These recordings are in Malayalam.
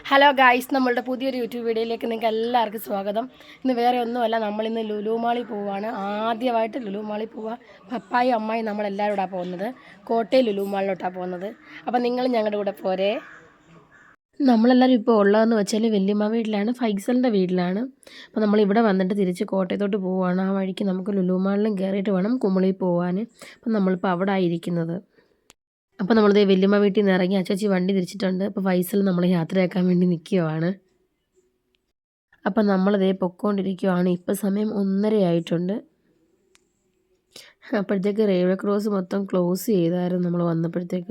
ഹലോ ഗായ്സ്, നമ്മളുടെ പുതിയൊരു യൂട്യൂബ് വീഡിയോയിലേക്ക് നിങ്ങൾക്ക് എല്ലാവർക്കും സ്വാഗതം. ഇന്ന് വേറെ ഒന്നുമല്ല, നമ്മളിന്ന് ലുലു മാളിൽ പോവുകയാണ്. ആദ്യമായിട്ട് ലുലു മാളിൽ പോവുക. പപ്പായും അമ്മായും നമ്മളെല്ലാവരും കൂടെ പോകുന്നത് കോട്ടയം ലുലു മാളിലോട്ടാണ് പോകുന്നത്. അപ്പം നിങ്ങൾ ഞങ്ങളുടെ കൂടെ പോരേ. നമ്മളെല്ലാവരും ഇപ്പോൾ ഉള്ളതെന്ന് വെച്ചാൽ വല്യമ്മ വീട്ടിലാണ്, ഫൈസലിൻ്റെ വീട്ടിലാണ്. അപ്പോൾ നമ്മളിവിടെ വന്നിട്ട് തിരിച്ച് കോട്ടയത്തോട്ട് പോവുകയാണ്. ആ വഴിക്ക് നമുക്ക് ലുലു മാളിലും കയറിയിട്ട് വേണം കുമളിയിൽ പോകാൻ. അപ്പം നമ്മളിപ്പോൾ അവിടെ ആയിരിക്കുന്നത്. അപ്പോൾ നമ്മളിത് വല്യമ്മ വീട്ടിൽ നിന്ന് ഇറങ്ങി അച്ചാച്ചി വണ്ടി തിരിച്ചിട്ടുണ്ട്. അപ്പോൾ ഫൈസൽ നമ്മൾ യാത്രയാക്കാൻ വേണ്ടി നിൽക്കുകയാണ്. അപ്പം നമ്മളിതേ പൊക്കോണ്ടിരിക്കുകയാണ്. ഇപ്പം സമയം 1:30 ആയിട്ടുണ്ട്. അപ്പോഴത്തേക്ക് റെയിൽവേ ക്രോസ് മൊത്തം ക്ലോസ് ചെയ്തായിരുന്നു നമ്മൾ വന്നപ്പോഴത്തേക്ക്.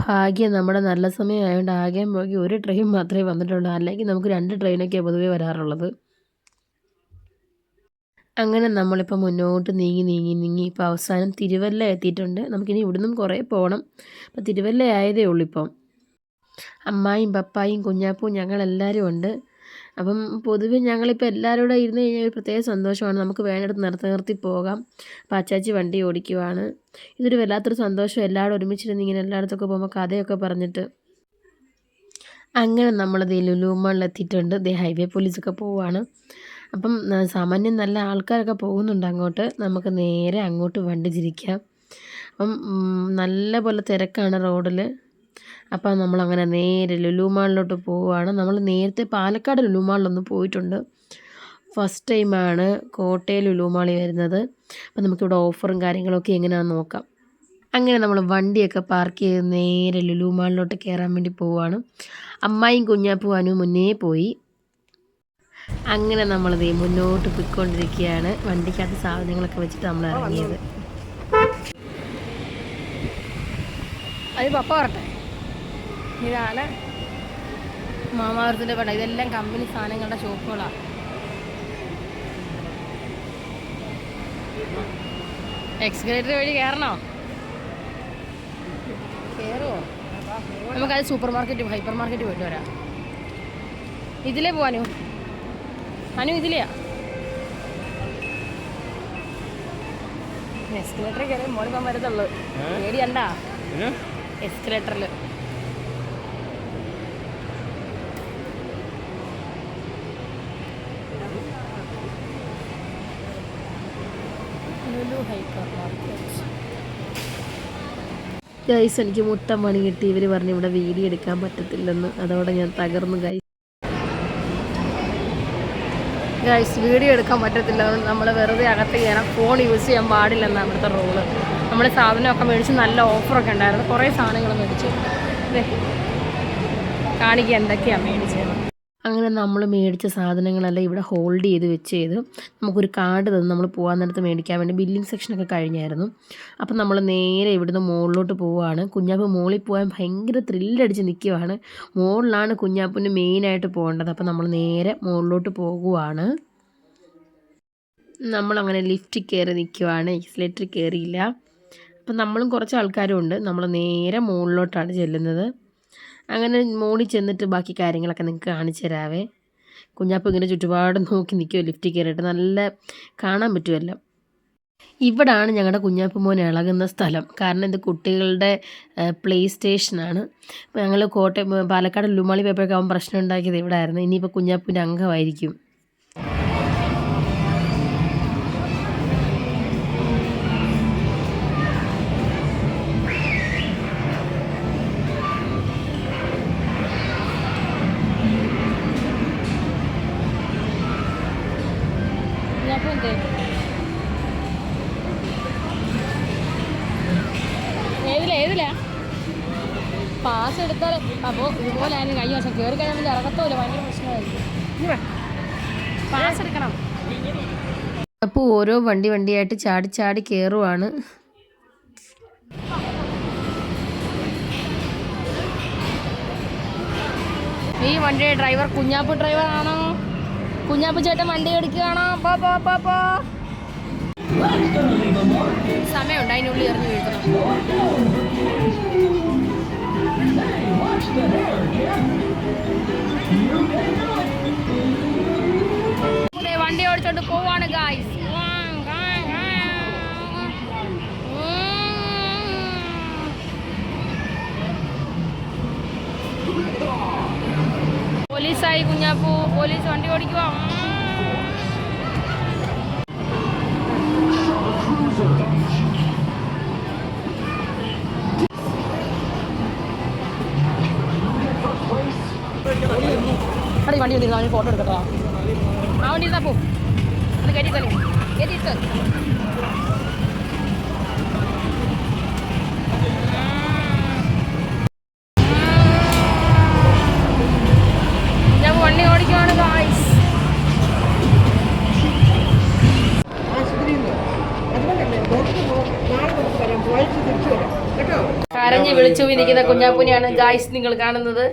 ഭാഗ്യം നമ്മുടെ നല്ല സമയമായതുകൊണ്ട് ആകെയും പോകി ഒരു ട്രെയിൻ മാത്രമേ വന്നിട്ടുള്ളൂ. അല്ലെങ്കിൽ നമുക്ക് 2 ട്രെയിനൊക്കെയാണ് പൊതുവേ വരാറുള്ളത്. അങ്ങനെ നമ്മളിപ്പോൾ മുന്നോട്ട് നീങ്ങി ഇപ്പോൾ അവസാനം തിരുവല്ല എത്തിയിട്ടുണ്ട്. നമുക്കിനി ഇവിടുന്നും കുറേ പോകണം. അപ്പോൾ തിരുവല്ല ആയതേ ഉള്ളൂ ഇപ്പം. അമ്മായും പപ്പായും കുഞ്ഞാപ്പും ഞങ്ങളെല്ലാവരും ഉണ്ട്. അപ്പം പൊതുവെ ഞങ്ങളിപ്പോൾ എല്ലാവരും കൂടെ ഇരുന്ന് കഴിഞ്ഞാൽ ഒരു പ്രത്യേക സന്തോഷമാണ്. നമുക്ക് വേണ്ടിടത്ത് നിർത്തി പോകാം. അപ്പോൾ അച്ചാച്ചി വണ്ടി ഓടിക്കുവാണ്. ഇതൊരു വല്ലാത്തൊരു സന്തോഷം. എല്ലാവരും ഒരുമിച്ചിരുന്ന് ഇങ്ങനെ എല്ലായിടത്തൊക്കെ പോകുമ്പോൾ കഥയൊക്കെ പറഞ്ഞിട്ട്. അങ്ങനെ നമ്മളത് ലുലു മാളിലെത്തിയിട്ടുണ്ട്. ഹൈവേ പോലീസൊക്കെ പോവുകയാണ്. അപ്പം സാമാന്യം നല്ല ആൾക്കാരൊക്കെ പോകുന്നുണ്ട് അങ്ങോട്ട്. നമുക്ക് നേരെ അങ്ങോട്ട് വണ്ടി തിരിക്കാം. അപ്പം നല്ല പോലെ തിരക്കാണ് റോഡിൽ. അപ്പം നമ്മളങ്ങനെ നേരെ ലുലു മാളിലോട്ട് പോവുകയാണ്. നമ്മൾ നേരത്തെ പാലക്കാട് ലുലു മാളിലൊന്ന് പോയിട്ടുണ്ട്. ഫസ്റ്റ് ടൈമാണ് കോട്ടയം ലുലു മാളിൽ വരുന്നത്. അപ്പം നമുക്കിവിടെ ഓഫറും കാര്യങ്ങളൊക്കെ എങ്ങനെയാണെന്ന് നോക്കാം. അങ്ങനെ നമ്മൾ വണ്ടിയൊക്കെ പാർക്ക് ചെയ്ത് നേരെ ലുലു മാളിലോട്ട് കയറാൻ വേണ്ടി പോവുകയാണ്. അമ്മായും കുഞ്ഞാപ്പുവാനും മുന്നേ പോയി. അങ്ങനെ നമ്മളിത് മുന്നോട്ട് പോയിക്കൊണ്ടിരിക്കുകയാണ്. വണ്ടിക്കകത്ത് സാധനങ്ങളൊക്കെ വെച്ചിട്ട് നമ്മൾ ഇറങ്ങിയത്. അത് പപ്പ പറട്ടെ, ഇതാണ് മാമാവർത്തിൻ്റെ പടം. ഇതെല്ലാം കമ്പനി സാധനങ്ങളുടെ ഷോപ്പുകളാണ്. എക്സ്കലേറ്റർ വഴി കയറണോ? കയറുമോ? നമുക്കത് സൂപ്പർ മാർക്കറ്റ് ഹൈപ്പർ മാർക്കറ്റ് പോയിട്ട് വരാം. ഇതിലേ പോവാനോ? അനു ഇതിലെയാ? എസ്കലേറ്ററിൽ കയറി മോളിൽ പോകാൻ വരത്തുള്ളൂ. പേടിയണ്ടാ എസ്കലേറ്ററിൽ. Lulu hypermarket. ഗൈസ്, എനിക്ക് മുട്ടം പണി കിട്ടി. ഇവർ പറഞ്ഞ് ഇവിടെ വീഡിയോ എടുക്കാൻ പറ്റത്തില്ലെന്ന്. അതോടെ ഞാൻ തകർന്നു ഗൈസ്. വീഡിയോ എടുക്കാൻ പറ്റത്തില്ല. നമ്മൾ വെറുതെ അകത്ത് കയറാം. ഫോൺ യൂസ് ചെയ്യാൻ പാടില്ലെന്നാണ് അവിടുത്തെ റൂള്. നമ്മൾ സാധനമൊക്കെ മേടിച്ച് നല്ല ഓഫറൊക്കെ ഉണ്ടായിരുന്നു. കുറേ സാധനങ്ങൾ മേടിച്ചു. കാണിക്കുക എന്തൊക്കെയാണ് മേടിച്ചത്. അങ്ങനെ നമ്മൾ മേടിച്ച സാധനങ്ങളെല്ലാം ഇവിടെ ഹോൾഡ് ചെയ്ത് നമുക്കൊരു കാർഡ് തന്നു. നമ്മൾ പോകാൻ നേരത്ത് മേടിക്കാൻ വേണ്ടി ബില്ലിംഗ് സെക്ഷനൊക്കെ കഴിഞ്ഞായിരുന്നു. അപ്പം നമ്മൾ നേരെ ഇവിടുന്ന് മുകളിലോട്ട് പോവുകയാണ്. കുഞ്ഞാപ്പ് മുകളിൽ പോകാൻ ഭയങ്കര ത്രില്ലടിച്ച് നിൽക്കുവാണ്. മുകളിലാണ് കുഞ്ഞാപ്പിന് മെയിനായിട്ട് പോകേണ്ടത്. അപ്പം നമ്മൾ നേരെ മുകളിലോട്ട് പോകുവാണ്. നമ്മളങ്ങനെ ലിഫ്റ്റിൽ കയറി നിൽക്കുവാണ്. എക്സിലേറ്ററിൽ കയറിയില്ല. അപ്പം നമ്മളും കുറച്ച് ആൾക്കാരും ഉണ്ട്. നമ്മൾ നേരെ മുകളിലോട്ടാണ് ചെല്ലുന്നത്. അങ്ങനെ മുകളിൽ ചെന്നിട്ട് ബാക്കി കാര്യങ്ങളൊക്കെ നിങ്ങൾക്ക് കാണിച്ചു തരാവേ. കുഞ്ഞാപ്പ് ഇങ്ങനെ ചുറ്റുപാടും നോക്കി നിൽക്കുമോ ലിഫ്റ്റിൽ കയറിയിട്ട്. നല്ല കാണാൻ പറ്റുമല്ലോ. ഇവിടാണ് ഞങ്ങളുടെ കുഞ്ഞാപ്പ് മോൻ ഇളകുന്ന സ്ഥലം. കാരണം ഇത് കുട്ടികളുടെ പ്ലേ സ്റ്റേഷനാണ്. അപ്പോൾ ഞങ്ങൾ പാലക്കാട് ലുലു മാളിൽ പോയപ്പോഴൊക്കെ അവൻ പ്രശ്നം ഉണ്ടാക്കിയത് ഇവിടെ ആയിരുന്നു. ഇനിയിപ്പോൾ കുഞ്ഞാപ്പിൻ്റെ അംഗമായിരിക്കും. ഏതിലാ പാസ് എടുത്താൽ? അപ്പോൾ ഇതുപോലെ അതിന് കഴിഞ്ഞ വർഷം കയറി കഴിഞ്ഞാൽ വലിയ ഇറക്കത്തോല്ല, ഭയങ്കര പ്രശ്നമായിരിക്കും. പാസ് എടുക്കണം. അപ്പോൾ ഓരോ വണ്ടിയായിട്ട് ചാടി കയറുവാണ്. ഈ വണ്ടിയുടെ ഡ്രൈവർ കുഞ്ഞാപ്പ് ഡ്രൈവർ ആണോ? കുഞ്ഞാപ്പ് ചേട്ടൻ വണ്ടി എടുക്കുകയാണോ? പോ സമയമുണ്ട്, അതിനുള്ളിൽ എറിഞ്ഞു വീഴ്ത്തണം. വണ്ടി ഓടിച്ചോണ്ട് പോവാണ് ഗായ്സ്. പോലീസായി കുഞ്ഞാപ്പൂ, പോലീസ് വണ്ടി ഓടിക്കുക. വണ്ടി വണ്ടി ഫോട്ടോ എടുക്കട്ടോ. ആ വണ്ടി ഇരുന്നാ പോ, അത് കയറ്റിട്ടല്ലേ കയറ്റിട്ട്. ഞാൻ വണ്ടി ഓടിക്കുവാണ് ഗായ്സ്. കരഞ്ഞ് വിളിച്ചു നിൽക്കുന്ന കുഞ്ഞാപ്പൂനെയാണ് ഗായ്സ് നിങ്ങൾ കാണുന്നത്.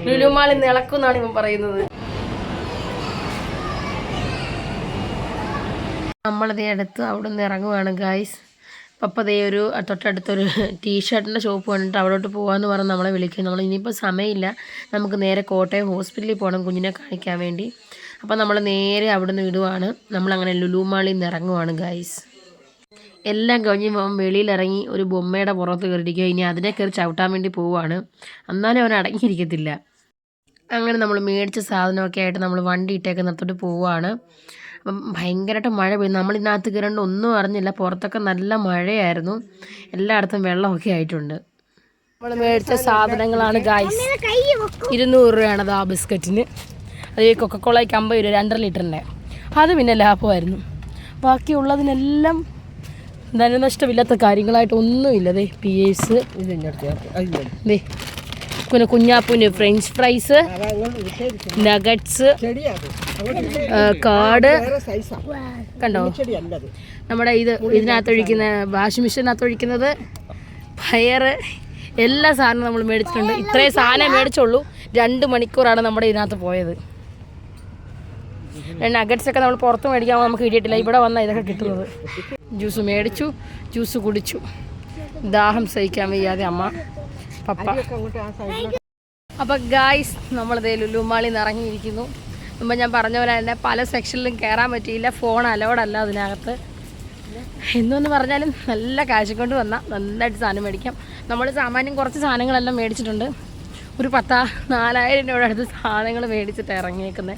ലുലുമാളിൽ നിളക്കുന്നാണ് ഇവൻ പറയുന്നത്. നമ്മളതേ അടുത്ത് അവിടെ നിന്ന് ഇറങ്ങുവാണ് ഗായ്സ്. പപ്പതേ ഒരു തൊട്ടടുത്തൊരു ടീഷർട്ടിൻ്റെ ഷോപ്പ് കണ്ടിട്ട് അവിടോട്ട് പോകാമെന്ന് പറഞ്ഞ് നമ്മളെ വിളിക്കും. നമ്മൾ ഇനിയിപ്പോൾ സമയമില്ല, നമുക്ക് നേരെ കോട്ടയം ഹോസ്പിറ്റലിൽ പോകണം കുഞ്ഞിനെ കാണിക്കാൻ വേണ്ടി. അപ്പോൾ നമ്മൾ നേരെ അവിടെ നിന്ന് വിടുവാണ്. നമ്മളങ്ങനെ ലുലുമാളിൽ നിന്ന് ഇറങ്ങുവാണ് ഗായ്സ്. എല്ലാം കഴിഞ്ഞ് വെളിയിലിറങ്ങി ഒരു ബൊമ്മയുടെ പുറത്ത് കയറിയിരിക്കുക. ഇനി അതിനെ കയറി ചവിട്ടാൻ വേണ്ടി പോവുകയാണ്. എന്നാലും അവൻ അടങ്ങിയിരിക്കത്തില്ല. അങ്ങനെ നമ്മൾ മേടിച്ച സാധനമൊക്കെ ആയിട്ട് നമ്മൾ വണ്ടി ഇട്ടേക്ക് നിർത്തിട്ട് പോവുകയാണ്. അപ്പം ഭയങ്കരമായിട്ട് മഴ പെയ്യും. നമ്മളിതിനകത്ത് കയറേണ്ട ഒന്നും അറിഞ്ഞില്ല. പുറത്തൊക്കെ നല്ല മഴയായിരുന്നു, എല്ലായിടത്തും വെള്ളമൊക്കെ ആയിട്ടുണ്ട്. നമ്മൾ മേടിച്ച സാധനങ്ങളാണ് ഗായ്സ്. 200 രൂപയാണത് ആ ബിസ്ക്കറ്റിന്. അത് ഈ കൊക്കക്കോളയ്ക്ക് 50 രൂപ 2.5 ലിറ്ററിൻ്റെ. അത് പിന്നെ ലാഭമായിരുന്നു. ബാക്കിയുള്ളതിനെല്ലാം ധനനഷ്ടമില്ലാത്ത കാര്യങ്ങളായിട്ട് ഒന്നുമില്ലതേ. PS ദേ പിന്നെ കുഞ്ഞാപ്പൂന് ഫ്രഞ്ച് ഫ്രൈസ്, നഗറ്റ്സ്, കാർഡ് കണ്ടോ. നമ്മുടെ ഇതിനകത്തൊഴിക്കുന്ന വാഷിംഗ് മെഷീനകത്തൊഴിക്കുന്നത്, പയറ്, എല്ലാ സാധനവും നമ്മൾ മേടിച്ചിട്ടുണ്ട്. ഇത്രയും സാധനം മേടിച്ചുള്ളൂ. 2 മണിക്കൂറാണ് നമ്മുടെ ഇതിനകത്ത് പോയത്. നഗറ്റ്സൊക്കെ നമ്മൾ പുറത്ത് മേടിക്കാൻ നമുക്ക് കിട്ടിയിട്ടില്ല, ഇവിടെ വന്നാൽ ഇതൊക്കെ കിട്ടുന്നത്. ജ്യൂസ് മേടിച്ചു, ജ്യൂസ് കുടിച്ചു. ദാഹം സഹിക്കാൻ വയ്യാതെ അമ്മ പപ്പ. അപ്പോൾ ഗായ്സ് നമ്മളിതേ ലുലുമാളിൽ നിന്ന് ഇറങ്ങിയിരിക്കുന്നു. മുമ്പ് ഞാൻ പറഞ്ഞ പോലെ തന്നെ പല സെക്ഷനിലും കയറാൻ പറ്റിയില്ല, ഫോൺ അലോഡല്ല അതിനകത്ത്. എന്നൊന്ന് പറഞ്ഞാലും നല്ല കാശ് കൊണ്ട് വന്നാൽ നന്നായിട്ട് സാധനം മേടിക്കാം. നമ്മൾ സാമാന്യം കുറച്ച് സാധനങ്ങളെല്ലാം മേടിച്ചിട്ടുണ്ട്. ഒരു 4000 രൂപയുടെ അടുത്ത് സാധനങ്ങൾ മേടിച്ചിട്ട് ഇറങ്ങിയേക്കുന്നത്.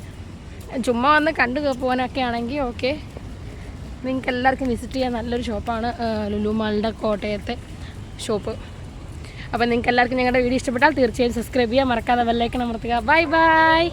ചുമ്മാ വന്ന് കണ്ടു പോകാനൊക്കെ ആണെങ്കിൽ ഓക്കെ. നിങ്ങൾക്ക് എല്ലാവർക്കും വിസിറ്റ് ചെയ്യാൻ നല്ലൊരു ഷോപ്പാണ് ലുലുമാളിൻ്റെ കോട്ടയത്തെ ഷോപ്പ്. അപ്പോൾ നിങ്ങൾക്ക് എല്ലാവർക്കും ഞങ്ങളുടെ വീഡിയോ ഇഷ്ടപ്പെട്ടാൽ തീർച്ചയായും സബ്സ്ക്രൈബ് ചെയ്യാൻ മറക്കാതെ ബെല്ലൈക്കൺ അമർത്തുക. Bye bye.